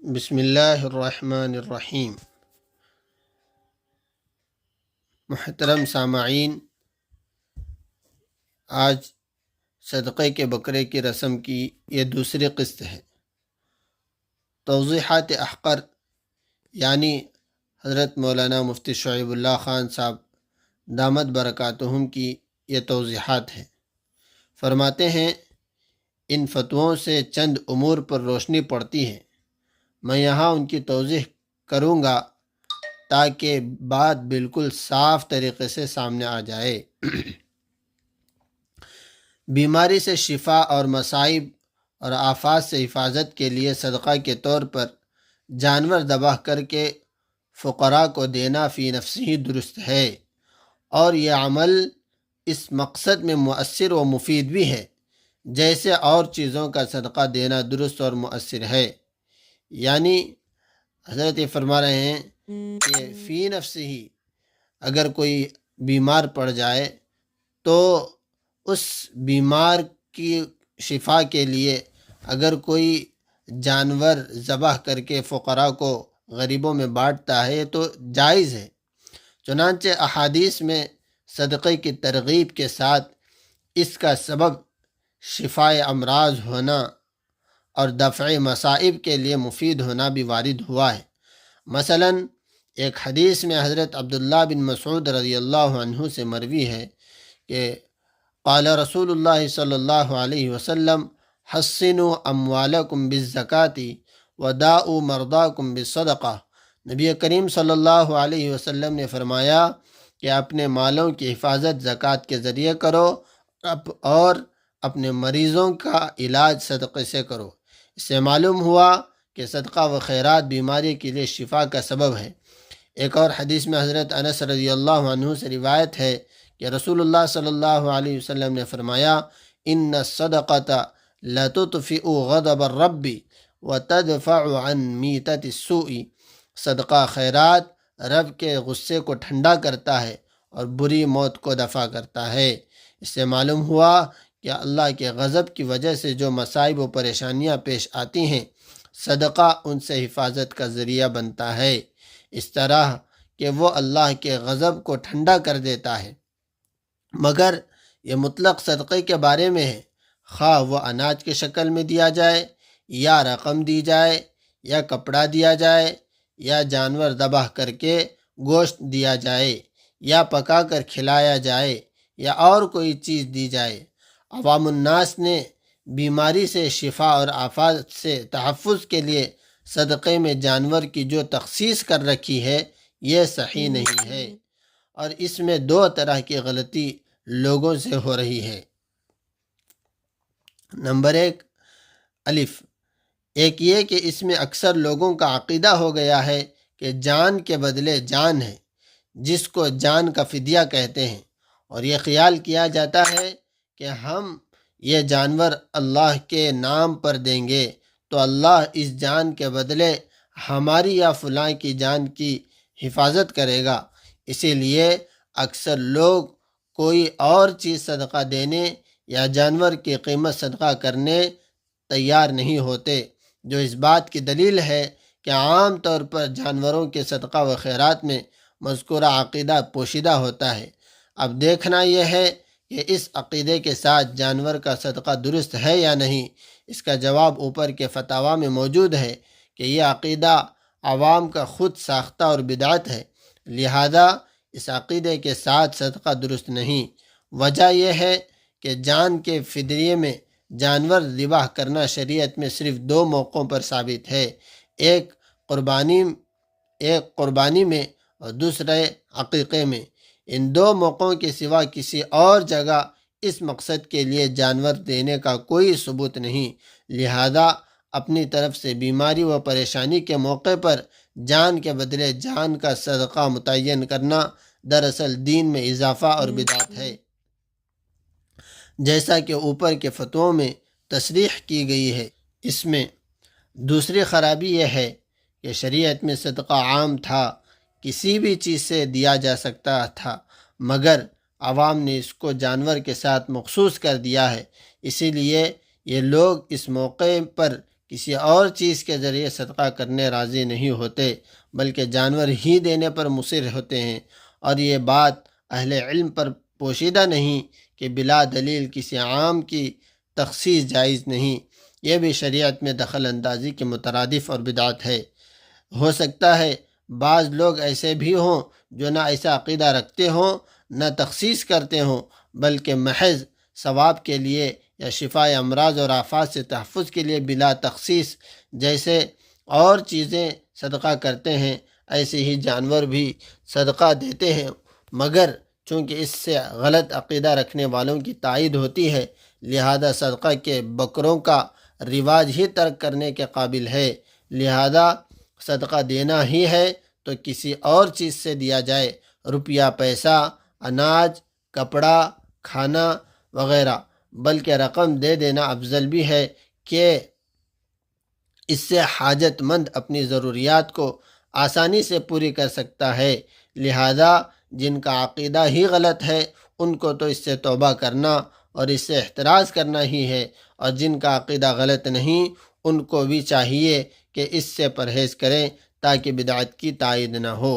بسم اللہ الرحمن الرحیم۔ محترم سامعین، آج صدقے کے بکرے کی رسم کی یہ دوسری قسط ہے۔ توضیحات احقر یعنی حضرت مولانا مفتی شعیب اللہ خان صاحب دامت برکاتہم کی یہ توضیحات ہیں۔ فرماتے ہیں، ان فتووں سے چند امور پر روشنی پڑتی ہے۔ میں یہاں ان کی توضیح کروں گا تاکہ بات بالکل صاف طریقے سے سامنے آ جائے۔ بیماری سے شفا اور مصائب اور آفات سے حفاظت کے لیے صدقہ کے طور پر جانور ذبح کر کے فقراء کو دینا فی نفسہ درست ہے، اور یہ عمل اس مقصد میں مؤثر و مفید بھی ہے جیسے اور چیزوں کا صدقہ دینا درست اور مؤثر ہے۔ یعنی حضرت یہ فرما رہے ہیں کہ فی نفسہ ہی اگر کوئی بیمار پڑ جائے تو اس بیمار کی شفا کے لیے اگر کوئی جانور ذبح کر کے فقراء کو غریبوں میں بانٹتا ہے تو جائز ہے۔ چنانچہ احادیث میں صدقے کی ترغیب کے ساتھ اس کا سبب شفائے امراض ہونا اور دفع مصائب کے لیے مفید ہونا بھی وارد ہوا ہے۔ مثلا ایک حدیث میں حضرت عبداللہ بن مسعود رضی اللہ عنہ سے مروی ہے کہ قال رسول اللہ صلی اللہ علیہ وسلم حسنوا اموالکم بالزکاۃ وداؤوا مرضاکم بالصدقہ۔ نبی کریم صلی اللہ علیہ وسلم نے فرمایا کہ اپنے مالوں کی حفاظت زکوٰۃ کے ذریعے کرو اور اپنے مریضوں کا علاج صدقے سے کرو۔ اس سے معلوم ہوا کہ صدقہ و خیرات بیماری کے لیے شفا کا سبب ہے۔ ایک اور حدیث میں حضرت انس رضی اللہ عنہ سے روایت ہے کہ رسول اللہ صلی اللہ علیہ وسلم نے فرمایا ان الصدقۃ لتطفئ غضب الرب وتدفع عن میتۃ السوء۔ صدقہ خیرات رب کے غصے کو ٹھنڈا کرتا ہے اور بری موت کو دفع کرتا ہے۔ اس سے معلوم ہوا کہ اللہ کے غضب کی وجہ سے جو مصائب و پریشانیاں پیش آتی ہیں، صدقہ ان سے حفاظت کا ذریعہ بنتا ہے، اس طرح کہ وہ اللہ کے غضب کو ٹھنڈا کر دیتا ہے۔ مگر یہ مطلق صدقے کے بارے میں ہے، خواہ وہ اناج کی شکل میں دیا جائے یا رقم دی جائے یا کپڑا دیا جائے یا جانور ذبح کر کے گوشت دیا جائے یا پکا کر کھلایا جائے یا اور کوئی چیز دی جائے۔ عوام الناس نے بیماری سے شفا اور آفات سے تحفظ کے لیے صدقے میں جانور کی جو تخصیص کر رکھی ہے یہ صحیح نہیں ہے، اور اس میں دو طرح کی غلطی لوگوں سے ہو رہی ہے۔ نمبر ایک یہ کہ اس میں اکثر لوگوں کا عقیدہ ہو گیا ہے کہ جان کے بدلے جان ہے، جس کو جان کا فدیہ کہتے ہیں، اور یہ خیال کیا جاتا ہے کہ ہم یہ جانور اللہ کے نام پر دیں گے تو اللہ اس جان کے بدلے ہماری یا فلاں کی جان کی حفاظت کرے گا۔ اسی لیے اکثر لوگ کوئی اور چیز صدقہ دینے یا جانور کی قیمت صدقہ کرنے تیار نہیں ہوتے، جو اس بات کی دلیل ہے کہ عام طور پر جانوروں کے صدقہ و خیرات میں مذکورہ عقیدہ پوشیدہ ہوتا ہے۔ اب دیکھنا یہ ہے کہ اس عقیدے کے ساتھ جانور کا صدقہ درست ہے یا نہیں۔ اس کا جواب اوپر کے فتاویٰ میں موجود ہے کہ یہ عقیدہ عوام کا خود ساختہ اور بدعت ہے، لہذا اس عقیدے کے ساتھ صدقہ درست نہیں۔ وجہ یہ ہے کہ جان کے فدیے میں جانور ذبح کرنا شریعت میں صرف دو موقعوں پر ثابت ہے، ایک قربانی میں اور دوسرے عقیقے میں۔ ان دو موقعوں کے سوا کسی اور جگہ اس مقصد کے لیے جانور دینے کا کوئی ثبوت نہیں، لہذا اپنی طرف سے بیماری و پریشانی کے موقع پر جان کے بدلے جان کا صدقہ متعین کرنا دراصل دین میں اضافہ اور بدعت ہے، جیسا کہ اوپر کے فتووں میں تصریح کی گئی ہے۔ اس میں دوسری خرابی یہ ہے کہ شریعت میں صدقہ عام تھا، کسی بھی چیز سے دیا جا سکتا تھا، مگر عوام نے اس کو جانور کے ساتھ مخصوص کر دیا ہے۔ اسی لیے یہ لوگ اس موقع پر کسی اور چیز کے ذریعے صدقہ کرنے راضی نہیں ہوتے، بلکہ جانور ہی دینے پر مصر ہوتے ہیں۔ اور یہ بات اہل علم پر پوشیدہ نہیں کہ بلا دلیل کسی عام کی تخصیص جائز نہیں، یہ بھی شریعت میں دخل اندازی کے مترادف اور بدعت ہے۔ ہو سکتا ہے بعض لوگ ایسے بھی ہوں جو نہ ایسا عقیدہ رکھتے ہوں، نہ تخصیص کرتے ہوں، بلکہ محض ثواب کے لیے یا شفاء امراض اور آفات سے تحفظ کے لیے بلا تخصیص جیسے اور چیزیں صدقہ کرتے ہیں، ایسے ہی جانور بھی صدقہ دیتے ہیں، مگر چونکہ اس سے غلط عقیدہ رکھنے والوں کی تائید ہوتی ہے، لہذا صدقہ کے بکروں کا رواج ہی ترک کرنے کے قابل ہے۔ لہذا صدقہ دینا ہی ہے تو کسی اور چیز سے دیا جائے، روپیہ، پیسہ، اناج، کپڑا، کھانا وغیرہ، بلکہ رقم دے دینا افضل بھی ہے کہ اس سے حاجت مند اپنی ضروریات کو آسانی سے پوری کر سکتا ہے۔ لہذا جن کا عقیدہ ہی غلط ہے ان کو تو اس سے توبہ کرنا اور اس سے احتراز کرنا ہی ہے، اور جن کا عقیدہ غلط نہیں ان کو بھی چاہیے کہ اس سے پرہیز کریں تاکہ بدعت کی تائید نہ ہو۔